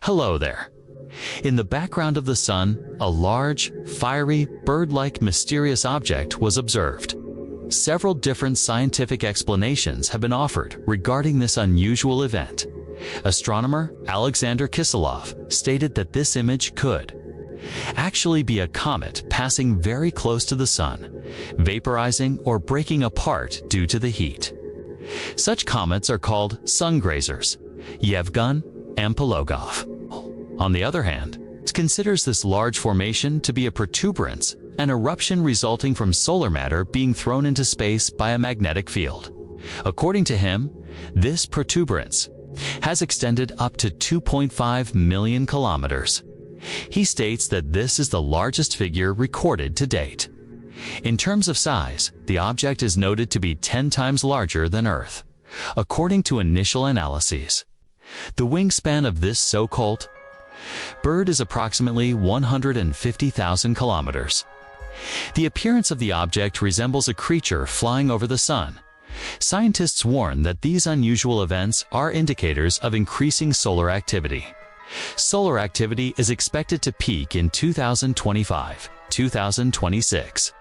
Hello there. In the background of the sun, a large, fiery, bird-like mysterious object was observed. Several different scientific explanations have been offered regarding this unusual event. Astronomer Alexander Kisilov stated that this image could actually be a comet passing very close to the sun, vaporizing or breaking apart due to the heat. Such comets are called sun grazers, Yevgun and Pylogov. On the other hand, it considers this large formation to be a protuberance, an eruption resulting from solar matter being thrown into space by a magnetic field. According to him, this protuberance has extended up to 2.5 million kilometers. He states that this is the largest figure recorded to date. In terms of size, the object is noted to be 10 times larger than Earth, according to initial analyses. The wingspan of this so-called bird is approximately 150,000 kilometers. The appearance of the object resembles a creature flying over the sun. Scientists warn that these unusual events are indicators of increasing solar activity. Solar activity is expected to peak in 2025-2026.